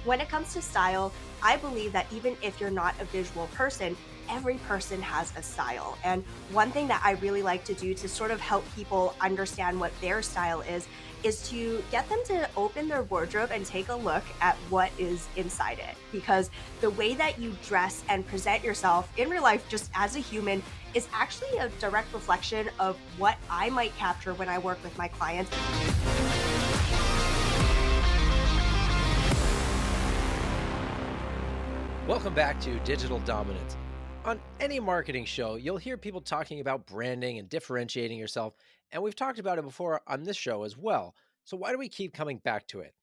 when it comes to style, I believe that even if you're not a visual person, every person has a style. And one thing that I really like to do to sort of help people understand what their style is to get them to open their wardrobe and take a look at what is inside it. Because the way that you dress and present yourself in real life, just as a human, is actually a direct reflection of what I might capture when I work with my clients. Welcome back to Digital Dominance. On any marketing show, you'll hear people talking about branding and differentiating yourself, and we've talked about it before on this show as well. So why do we keep coming back to it?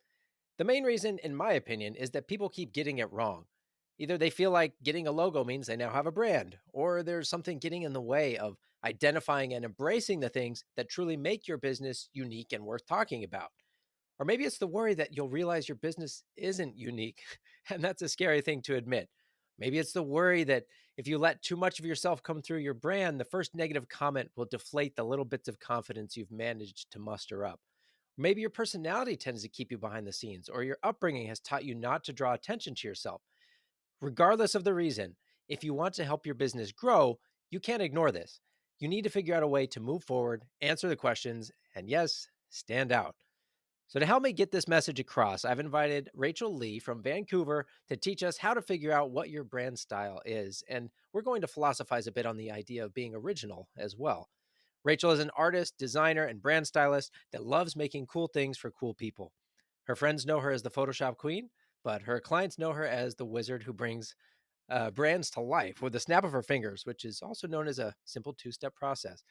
The main reason, in my opinion, is that people keep getting it wrong. Either they feel like getting a logo means they now have a brand, or there's something getting in the way of identifying and embracing the things that truly make your business unique and worth talking about. Or maybe it's the worry that you'll realize your business isn't unique, and that's a scary thing to admit. Maybe it's the worry that if you let too much of yourself come through your brand, the first negative comment will deflate the little bits of confidence you've managed to muster up. Maybe your personality tends to keep you behind the scenes, or your upbringing has taught you not to draw attention to yourself. Regardless of the reason, if you want to help your business grow, you can't ignore this. You need to figure out a way to move forward, answer the questions, and yes, stand out. So, to help me get this message across, I've invited Rachel Lee from Vancouver to teach us how to figure out what your brand style is. And we're going to philosophize a bit on the idea of being original as well. Rachel is an artist, designer, and brand stylist that loves making cool things for cool people. Her friends know her as the Photoshop queen, but her clients know her as the wizard who brings brands to life with a snap of her fingers, which is also known as a simple two-step process.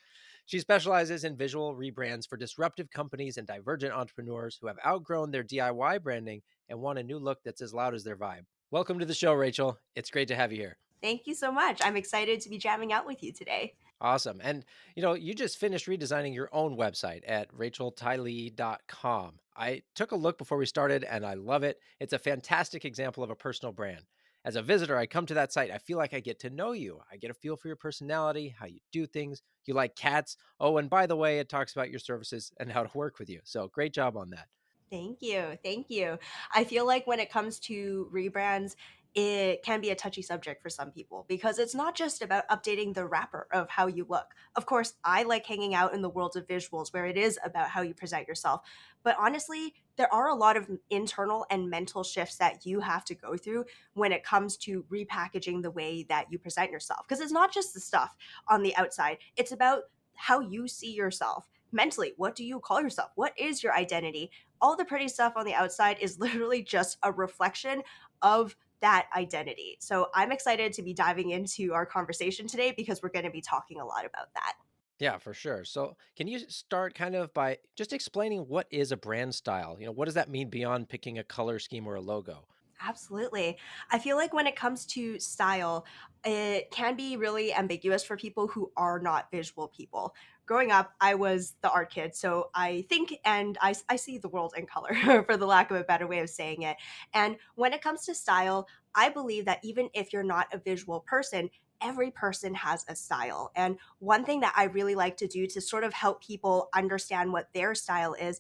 She specializes in visual rebrands for disruptive companies and divergent entrepreneurs who have outgrown their DIY branding and want a new look that's as loud as their vibe. Welcome to the show, Rachel. It's great to have you here. Thank you so much. I'm excited to be jamming out with you today. Awesome. And you just finished redesigning your own website at racheltylee.com. I took a look before we started and I love it. It's a fantastic example of a personal brand. As a visitor, I come to that site, I feel like I get to know you. I get a feel for your personality, how you do things. You like cats. Oh, and by the way, it talks about your services and how to work with you. So great job on that. Thank you. Thank you. I feel like when it comes to rebrands, it can be a touchy subject for some people because it's not just about updating the wrapper of how you look. Of course, I like hanging out in the world of visuals where it is about how you present yourself. But honestly, there are a lot of internal and mental shifts that you have to go through when it comes to repackaging the way that you present yourself. Because it's not just the stuff on the outside, it's about how you see yourself mentally. What do you call yourself? What is your identity? All the pretty stuff on the outside is literally just a reflection of that identity. So I'm excited to be diving into our conversation today because we're going to be talking a lot about that. Yeah, for sure. So, can you start kind of by just explaining what is a brand style? What does that mean beyond picking a color scheme or a logo? Absolutely. I feel like when it comes to style, it can be really ambiguous for people who are not visual people. Growing up, I was the art kid, so I think and I see the world in color, for the lack of a better way of saying it. And when it comes to style, I believe that even if you're not a visual person, every person has a style. And one thing that I really like to do to sort of help people understand what their style is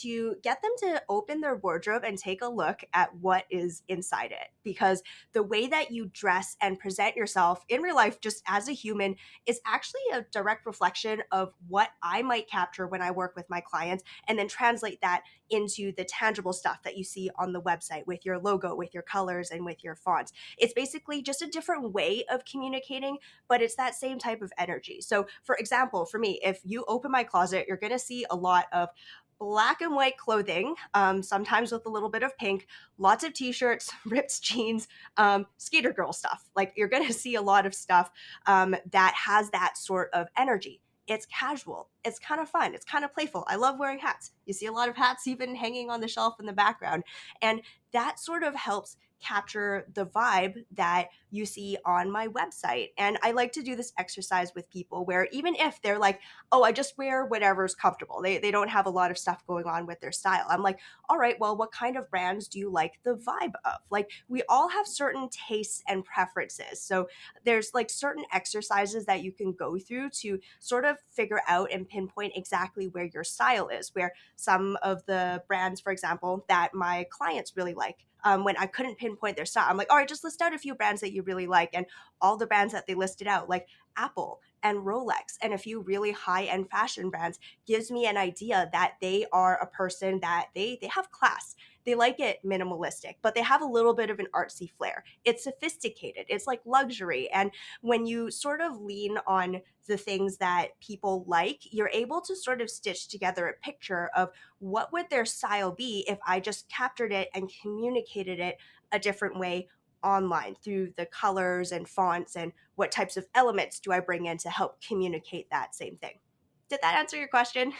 to get them to open their wardrobe and take a look at what is inside it. Because the way that you dress and present yourself in real life, just as a human, is actually a direct reflection of what I might capture when I work with my clients and then translate that into the tangible stuff that you see on the website with your logo, with your colors, and with your fonts. It's basically just a different way of communicating, but it's that same type of energy. So, for example, for me, if you open my closet, you're going to see a lot of black and white clothing, sometimes with a little bit of pink, lots of t-shirts, ripped jeans, skater girl stuff. Like you're going to see a lot of stuff that has that sort of energy. It's casual. It's kind of fun. It's kind of playful. I love wearing hats. You see a lot of hats even hanging on the shelf in the background. And that sort of helps capture the vibe that you see on my website. And I like to do this exercise with people where even if they're like, oh, I just wear whatever's comfortable, they don't have a lot of stuff going on with their style. I'm like, all right, well, what kind of brands do you like the vibe of? Like, we all have certain tastes and preferences. So there's like certain exercises that you can go through to sort of figure out and pinpoint exactly where your style is, where some of the brands, for example, that my clients really like, when I couldn't pinpoint their style. I'm like, all right, just list out a few brands that you really like. And all the brands that they listed out, like Apple and Rolex and a few really high end fashion brands, gives me an idea that they are a person that they have class. They like it minimalistic, but they have a little bit of an artsy flair. It's sophisticated. It's like luxury. And when you sort of lean on the things that people like, you're able to sort of stitch together a picture of what would their style be if I just captured it and communicated it a different way online through the colors and fonts, and what types of elements do I bring in to help communicate that same thing. Did that answer your question?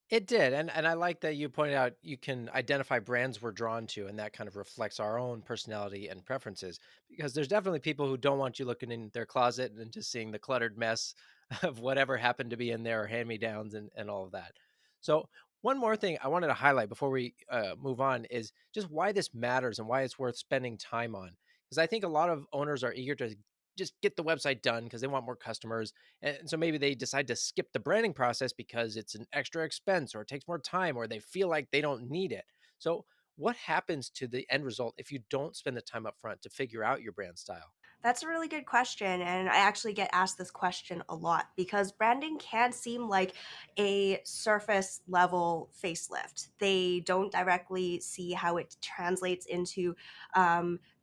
It did, and I like that you pointed out you can identify brands we're drawn to, and that kind of reflects our own personality and preferences. Because there's definitely people who don't want you looking in their closet and just seeing the cluttered mess of whatever happened to be in there, hand me downs, and all of that. So one more thing I wanted to highlight before we move on is just why this matters and why it's worth spending time on. Because I think a lot of owners are eager to just get the website done because they want more customers, and so maybe they decide to skip the branding process because it's an extra expense or it takes more time or they feel like they don't need it. So, what happens to the end result if you don't spend the time up front to figure out your brand style? That's a really good question. And I actually get asked this question a lot because branding can seem like a surface level facelift. They don't directly see how it translates into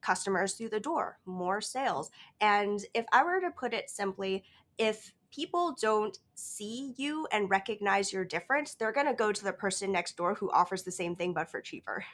customers through the door, more sales. And if I were to put it simply, if people don't see you and recognize your difference, they're going to go to the person next door who offers the same thing but for cheaper.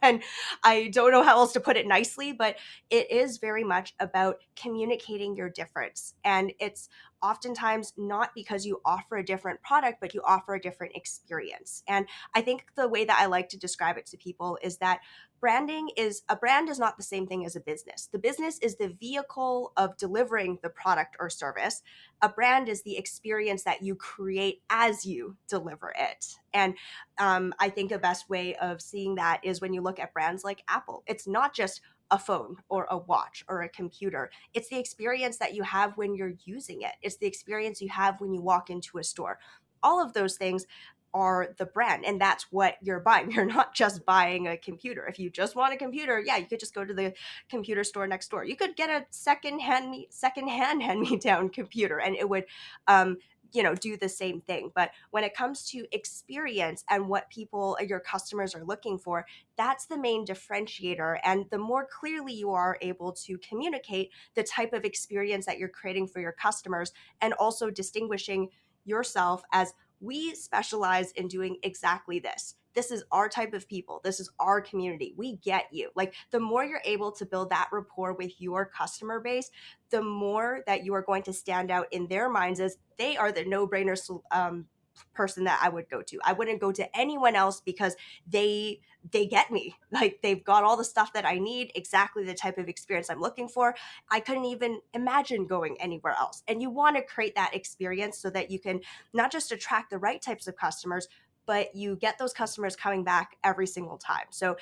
And I don't know how else to put it nicely, but it is very much about communicating your difference. And it's oftentimes not because you offer a different product, but you offer a different experience. And I think the way that I like to describe it to people is that a brand is not the same thing as a business. The business is the vehicle of delivering the product or service. A brand is the experience that you create as you deliver it. And I think the best way of seeing that is when you look at brands like Apple. It's not just a phone or a watch or a computer. It's the experience that you have when you're using it. It's the experience you have when you walk into a store. All of those things are the brand, and that's what you're buying. You're not just buying a computer. If you just want a computer, yeah, you could just go to the computer store next door. You could get a second hand hand me down computer and it would do the same thing. But when it comes to experience and what people, your customers, are looking for, that's the main differentiator. And the more clearly you are able to communicate the type of experience that you're creating for your customers, and also distinguishing yourself as, we specialize in doing exactly this. This is our type of people. This is our community. We get you. Like, the more you're able to build that rapport with your customer base, the more that you are going to stand out in their minds as they are the no-brainer person that I would go to. I wouldn't go to anyone else because they get me. Like, they've got all the stuff that I need, exactly the type of experience I'm looking for. I couldn't even imagine going anywhere else. And you want to create that experience so that you can not just attract the right types of customers, but you get those customers coming back every single time. So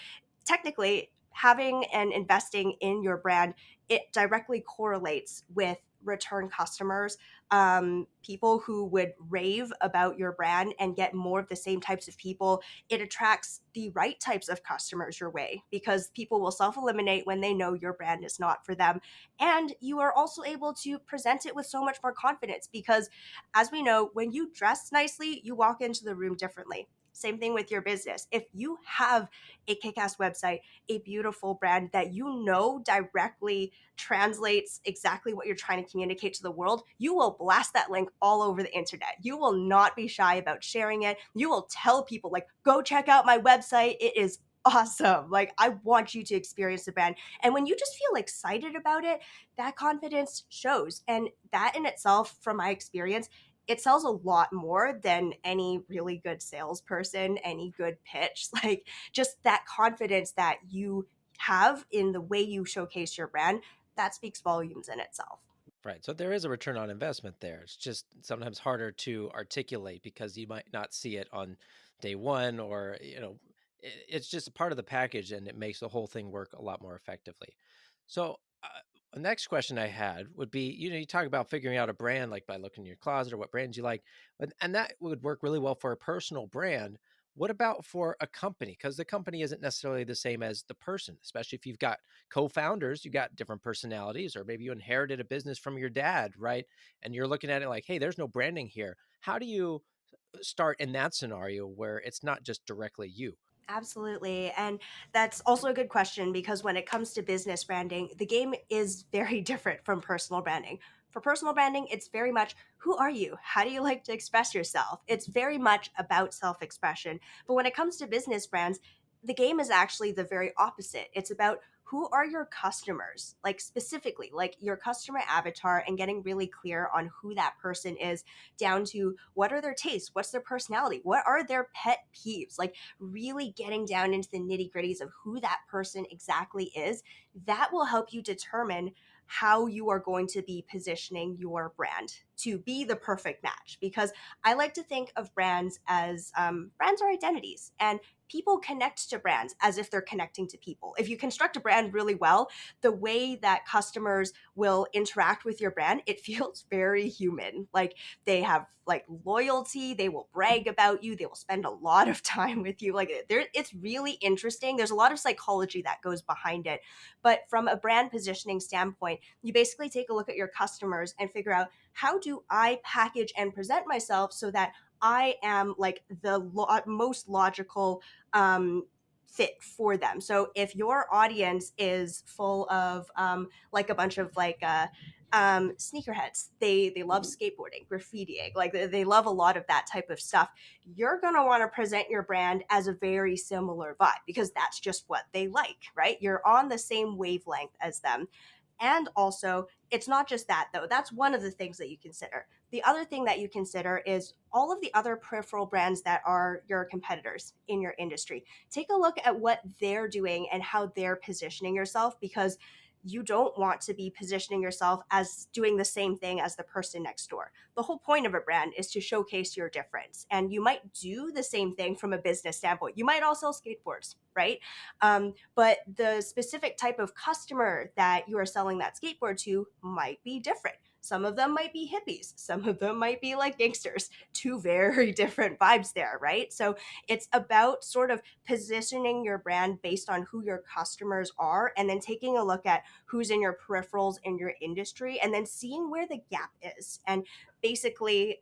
technically, having and investing in your brand, it directly correlates with return customers, people who would rave about your brand and get more of the same types of people. It attracts the right types of customers your way because people will self eliminate when they know your brand is not for them. And you are also able to present it with so much more confidence because, as we know, when you dress nicely, you walk into the room differently. Same thing with your business. If you have a kick ass website, a beautiful brand that you know directly translates exactly what you're trying to communicate to the world, you will blast that link all over the internet. You will not be shy about sharing it. You will tell people, like, go check out my website. It is awesome. Like, I want you to experience the brand. And when you just feel excited about it, that confidence shows. And that in itself, from my experience, it sells a lot more than any really good salesperson, any good pitch. Like, just that confidence that you have in the way you showcase your brand, that speaks volumes in itself. Right. So there is a return on investment there. It's just sometimes harder to articulate because you might not see it on day one, or, it's just a part of the package and it makes the whole thing work a lot more effectively. So, the next question I had would be, you talk about figuring out a brand like by looking in your closet or what brands you like, and that would work really well for a personal brand. What about for a company? Because the company isn't necessarily the same as the person, especially if you've got co-founders, you got different personalities, or maybe you inherited a business from your dad, right? And you're looking at it like, hey, there's no branding here. How do you start in that scenario where it's not just directly you? Absolutely. And that's also a good question because when it comes to business branding, the game is very different from personal branding. For personal branding, it's very much who are you? How do you like to express yourself? It's very much about self expression. But when it comes to business brands, the game is actually the very opposite. It's about who are your customers, like specifically, like your customer avatar, and getting really clear on who that person is, down to what are their tastes, what's their personality, what are their pet peeves. Like, really getting down into the nitty gritties of who that person exactly is, that will help you determine how you are going to be positioning your brand to be the perfect match. Because I like to think of brands as brands are identities, and people connect to brands as if they're connecting to people. If you construct a brand really well, the way that customers will interact with your brand, it feels very human. Like, they have like loyalty, they will brag about you, they will spend a lot of time with you. Like, there, it's really interesting. There's a lot of psychology that goes behind it. But from a brand positioning standpoint, you basically take a look at your customers and figure out, how do I package and present myself so that I am like the most logical fit for them. So if your audience is full of like a bunch of like sneakerheads, they love skateboarding, graffitiing, like they love a lot of that type of stuff, you're going to want to present your brand as a very similar vibe because that's just what they like, right? You're on the same wavelength as them. And also, it's not just that, though. That's one of the things that you consider. The other thing that you consider is all of the other peripheral brands that are your competitors in your industry. Take a look at what they're doing and how they're positioning yourself, because you don't want to be positioning yourself as doing the same thing as the person next door. The whole point of a brand is to showcase your difference. And you might do the same thing from a business standpoint. You might all sell skateboards, right? But the specific type of customer that you are selling that skateboard to might be different. Some of them might be hippies. Some of them might be like gangsters. Two very different vibes there, right? So it's about sort of positioning your brand based on who your customers are, and then taking a look at who's in your peripherals in your industry, and then seeing where the gap is. And basically,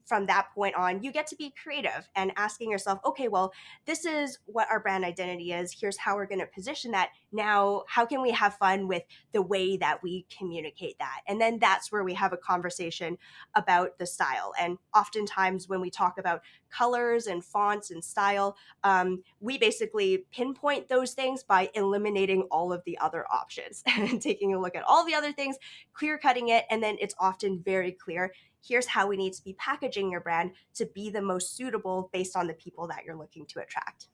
from that point on, you get to be creative and asking yourself, okay, well, this is what our brand identity is. Here's how we're going to position that. Now, how can we have fun with the way that we communicate that? And then that's where we have a conversation about the style. And oftentimes, when we talk about colors and fonts and style, we basically pinpoint those things by eliminating all of the other options and taking a look at all the other things, clear cutting it, and then it's often very clear. Here's how we need to be packaging your brand to be the most suitable based on the people that you're looking to attract.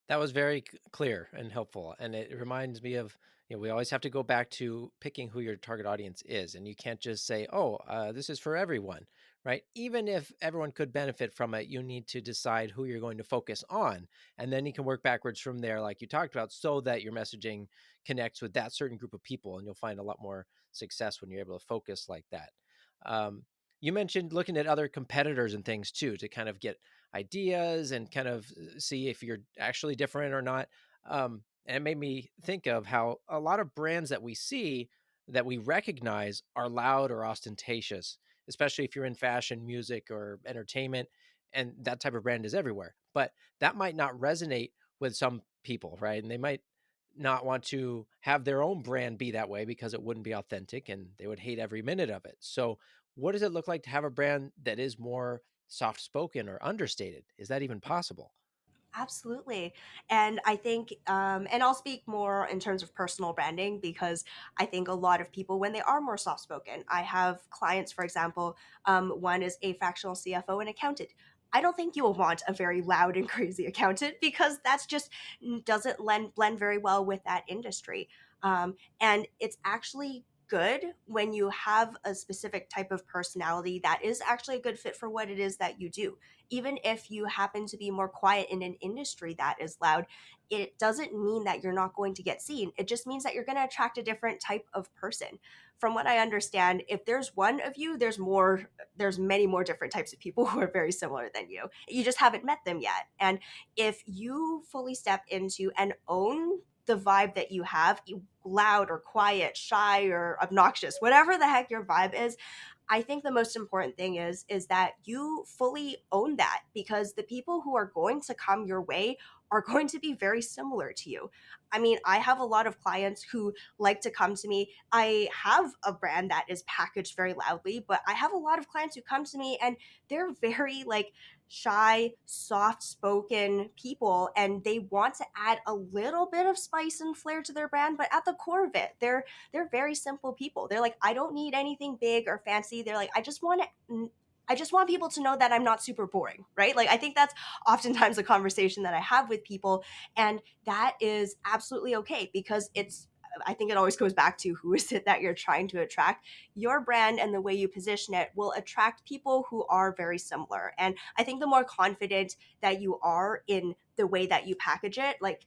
That was very clear and helpful. And it reminds me of, we always have to go back to picking who your target audience is. And you can't just say, oh, this is for everyone, right? Even if everyone could benefit from it, you need to decide who you're going to focus on. And then you can work backwards from there, like you talked about, so that your messaging connects with that certain group of people. And you'll find a lot more success when you're able to focus like that. Um, you mentioned looking at other competitors and things too to kind of get ideas and kind of see if you're actually different or not. And it made me think of how a lot of brands that we see that we recognize are loud or ostentatious, especially if you're in fashion, music, or entertainment. And that type of brand is everywhere. But that might not resonate with some people, right? And they might not want to have their own brand be that way because it wouldn't be authentic and they would hate every minute of it. So, what does it look like to have a brand that is more soft spoken or understated? Is that even possible? Absolutely. And I think, and I'll speak more in terms of personal branding because I think a lot of people, when they are more soft spoken, I have clients, for example, one is a fractional CFO and accountant. I don't think you will want a very loud and crazy accountant because that's just doesn't blend very well with that industry. And it's actually good when you have a specific type of personality that is actually a good fit for what it is that you do. Even if you happen to be more quiet in an industry that is loud, it doesn't mean that you're not going to get seen. It just means that you're going to attract a different type of person. From what I understand, if there's one of you, there's many more different types of people who are very similar than you. You just haven't met them yet. And if you fully step into and own the vibe that you have, loud or quiet, shy or obnoxious, whatever the heck your vibe is, I think the most important thing is that you fully own that, because the people who are going to come your way are going to be very similar to you. I mean, I have a lot of clients who like to come to me. I have a brand that is packaged very loudly, but I have a lot of clients who come to me and they're very like shy, soft spoken people, and they want to add a little bit of spice and flair to their brand, but at the core of it, they're very simple people. They're like, I don't need anything big or fancy. They're like, I just want people to know that I'm not super boring, right? Like, I think that's oftentimes a conversation that I have with people, and that is absolutely okay, because I think it always goes back to who is it that you're trying to attract. Your brand and the way you position it will attract people who are very similar. And I think the more confident that you are in the way that you package it, like,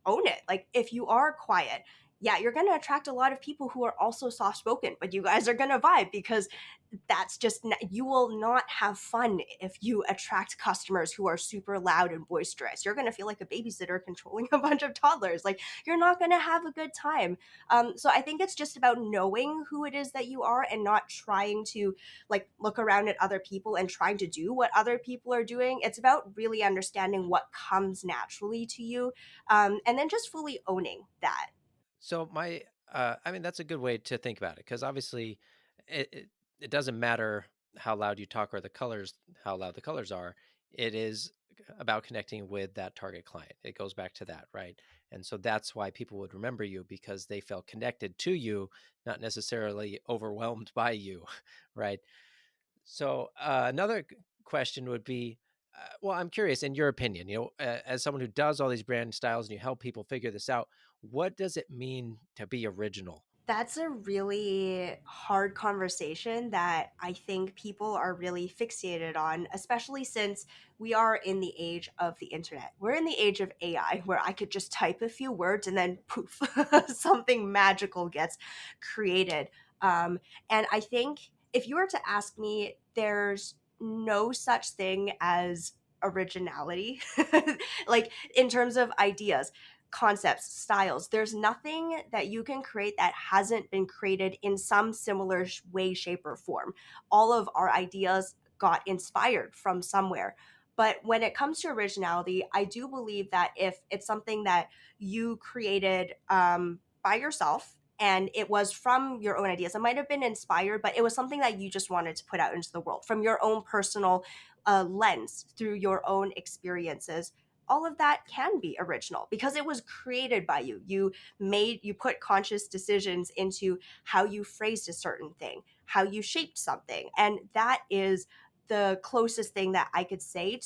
own it. Like, if you are quiet, yeah, you're going to attract a lot of people who are also soft spoken, but you guys are going to vibe, because that's just, you will not have fun if you attract customers who are super loud and boisterous. You're going to feel like a babysitter controlling a bunch of toddlers. Like, you're not going to have a good time. So I think it's just about knowing who it is that you are and not trying to like look around at other people and trying to do what other people are doing. It's about really understanding what comes naturally to you, and then just fully owning that. So I mean, that's a good way to think about it because obviously, it doesn't matter how loud you talk or how loud the colors are. It is about connecting with that target client. It goes back to that, right? And so that's why people would remember you because they felt connected to you, not necessarily overwhelmed by you, right? So another question would be, well, I'm curious, in your opinion, as someone who does all these brand styles and you help people figure this out, what does it mean to be original? That's a really hard conversation that I think people are really fixated on, especially since we are in the age of the internet. We're in the age of AI, where I could just type a few words and then poof, something magical gets created. Um, and I think if you were to ask me, there's no such thing as originality, like in terms of ideas, concepts, styles. There's nothing that you can create that hasn't been created in some similar way, shape, or form. All of our ideas got inspired from somewhere. But when it comes to originality, I do believe that if it's something that you created by yourself and it was from your own ideas, it might have been inspired, but it was something that you just wanted to put out into the world from your own personal lens through your own experiences, all of that can be original because it was created by you. You put conscious decisions into how you phrased a certain thing, how you shaped something, and that is the closest thing that I could say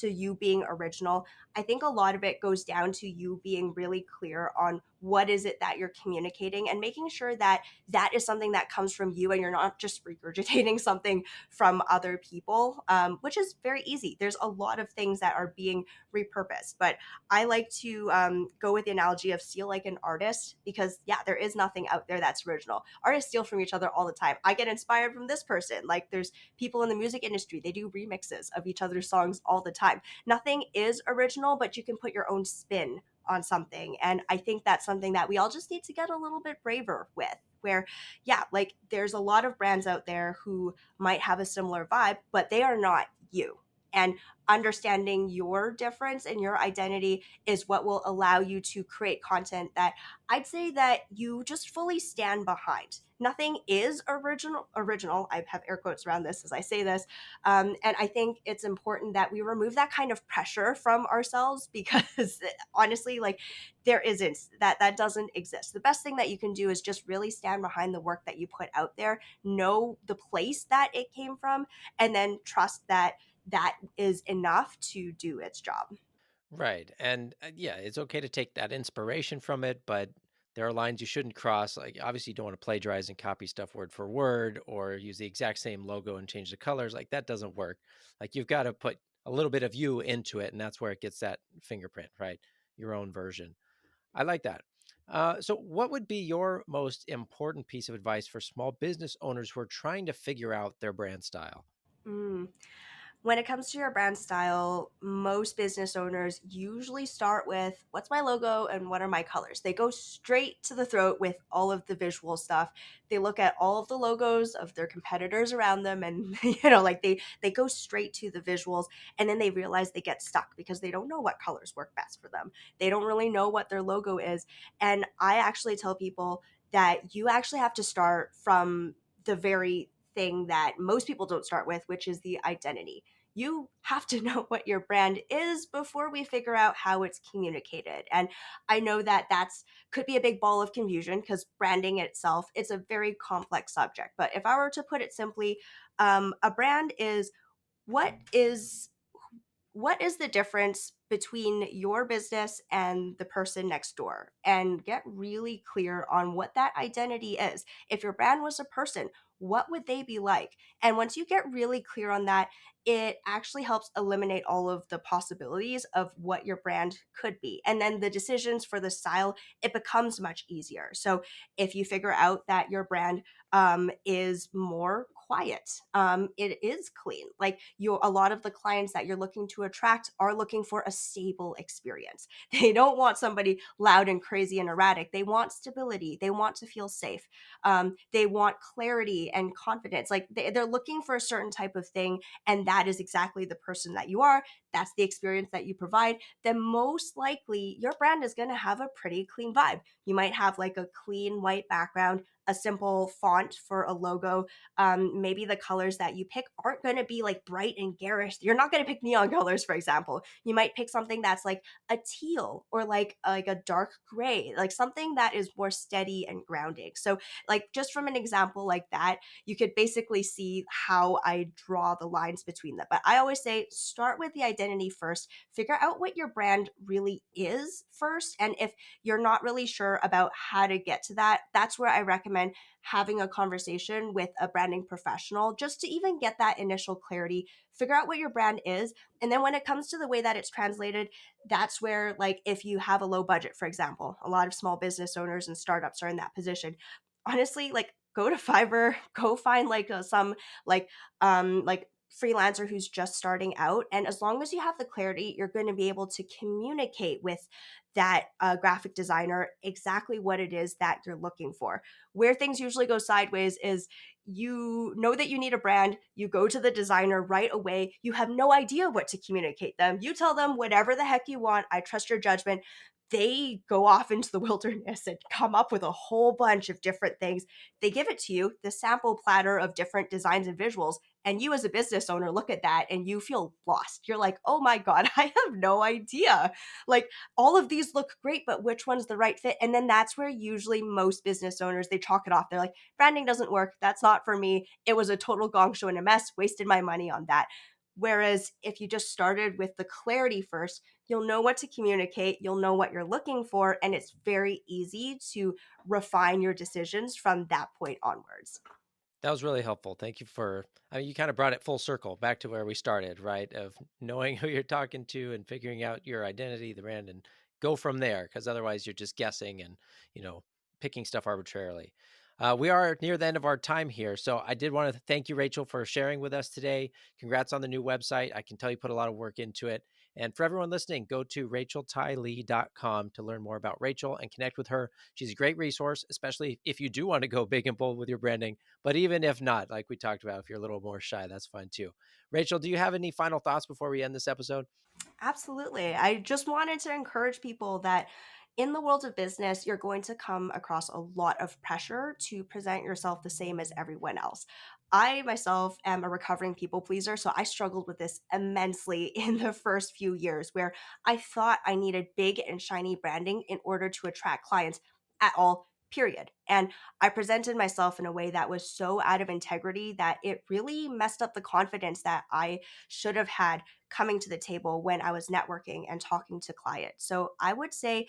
to you being original. I think a lot of it goes down to you being really clear on what is it that you're communicating and making sure that that is something that comes from you and you're not just regurgitating something from other people, which is very easy. There's a lot of things that are being repurposed, but I like to go with the analogy of steal like an artist, because yeah, there is nothing out there that's original. Artists steal from each other all the time. I get inspired from this person. Like, there's people in the music industry, they do remixes of each other's songs all the time. Nothing is original, but you can put your own spin on something. And I think that's something that we all just need to get a little bit braver with. Where, yeah, like there's a lot of brands out there who might have a similar vibe, but they are not you. And understanding your difference and your identity is what will allow you to create content that I'd say that you just fully stand behind. Nothing is original. I have air quotes around this as I say this. And I think it's important that we remove that kind of pressure from ourselves, because honestly, like, there isn't that doesn't exist. The best thing that you can do is just really stand behind the work that you put out there, know the place that it came from, and then trust that that is enough to do its job. Right. And yeah, it's okay to take that inspiration from it, but There are lines you shouldn't cross. Like, obviously, you don't want to plagiarize and copy stuff word for word or use the exact same logo and change the colors. Like, that doesn't work. Like, you've got to put a little bit of you into it, and that's where it gets that fingerprint, right? Your own version. I like that. So, what would be your most important piece of advice for small business owners who are trying to figure out their brand style? Mm. When it comes to your brand style, most business owners usually start with what's my logo and what are my colors. They go straight to the throat with all of the visual stuff. They look at all of the logos of their competitors around them and like they go straight to the visuals, and then they realize they get stuck because they don't know what colors work best for them. They don't really know what their logo is. And I actually tell people that you actually have to start from the very thing that most people don't start with, which is the identity. You have to know what your brand is before we figure out how it's communicated. And I know that that's could be a big ball of confusion because branding itself is a very complex subject. But if I were to put it simply, a brand is what is what is the difference between your business and the person next door, and get really clear on what that identity is. If your brand was a person, what would they be like? And once you get really clear on that, it actually helps eliminate all of the possibilities of what your brand could be, and then the decisions for the style, it becomes much easier. So if you figure out that your brand is more quiet. It is clean. Like a lot of the clients that you're looking to attract are looking for a stable experience. They don't want somebody loud and crazy and erratic. They want stability. They want to feel safe. They want clarity and confidence. Like they're looking for a certain type of thing, and that is exactly the person that you are. That's the experience that you provide. Then most likely your brand is going to have a pretty clean vibe. You might have like a clean white background, a simple font for a logo. Maybe the colors that you pick aren't going to be like bright and garish. You're not going to pick neon colors, for example. You might pick something that's like a teal or like a dark gray, like something that is more steady and grounding. So, like just from an example like that, you could basically see how I draw the lines between them. But I always say start with the identity first. Figure out what your brand really is first, and if you're not really sure about how to get to that, that's where I recommend having a conversation with a branding professional just to even get that initial clarity, figure out what your brand is. And then when it comes to the way that it's translated, that's where, like, if you have a low budget, for example, a lot of small business owners and startups are in that position. Honestly, like, go to Fiverr, go find some like freelancer who's just starting out, and as long as you have the clarity, you're going to be able to communicate with that graphic designer exactly what it is that you're looking for. Where things usually go sideways is you know that you need a brand, you go to the designer right away, you have no idea what to communicate them. You tell them whatever the heck you want, I trust your judgment. They go off into the wilderness and come up with a whole bunch of different things. They give it to you, the sample platter of different designs and visuals, and you as a business owner look at that and you feel lost. You're like, "Oh my god, I have no idea." Like, all of these look great, but which one's the right fit? And then that's where usually most business owners, they chalk it off. They're like, branding doesn't work. That's not for me. It was a total gong show and a mess. Wasted my money on that. Whereas if you just started with the clarity first, you'll know what to communicate, you'll know what you're looking for, and it's very easy to refine your decisions from that point onwards. That was really helpful. Thank you for, I mean, you kind of brought it full circle back to where we started, right? Of knowing who you're talking to and figuring out your identity, the brand, and go from there. Because otherwise, you're just guessing and, you know, picking stuff arbitrarily. We are near the end of our time here. So I did want to thank you, Rachel, for sharing with us today. Congrats on the new website. I can tell you put a lot of work into it. And for everyone listening, go to racheltylee.com to learn more about Rachel and connect with her. She's a great resource, especially if you do want to go big and bold with your branding. But even if not, like we talked about, if you're a little more shy, that's fine too. Rachel, do you have any final thoughts before we end this episode? Absolutely. I just wanted to encourage people that in the world of business, you're going to come across a lot of pressure to present yourself the same as everyone else. I myself am a recovering people pleaser, so I struggled with this immensely in the first few years where I thought I needed big and shiny branding in order to attract clients at all. Period. And I presented myself in a way that was so out of integrity that it really messed up the confidence that I should have had coming to the table when I was networking and talking to clients. So I would say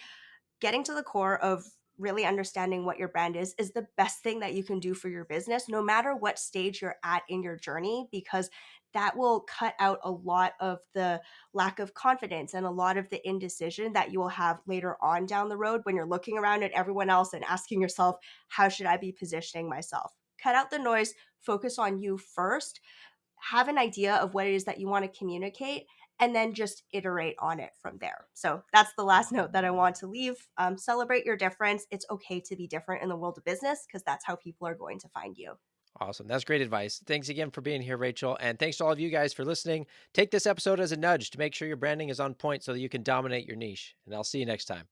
getting to the core of really understanding what your brand is the best thing that you can do for your business, no matter what stage you're at in your journey, because that will cut out a lot of the lack of confidence and a lot of the indecision that you will have later on down the road when you're looking around at everyone else and asking yourself, how should I be positioning myself? Cut out the noise, focus on you first, have an idea of what it is that you want to communicate, and then just iterate on it from there. So that's the last note that I want to leave. Celebrate your difference. It's okay to be different in the world of business because that's how people are going to find you. Awesome. That's great advice. Thanks again for being here, Rachel. And thanks to all of you guys for listening. Take this episode as a nudge to make sure your branding is on point so that you can dominate your niche. And I'll see you next time.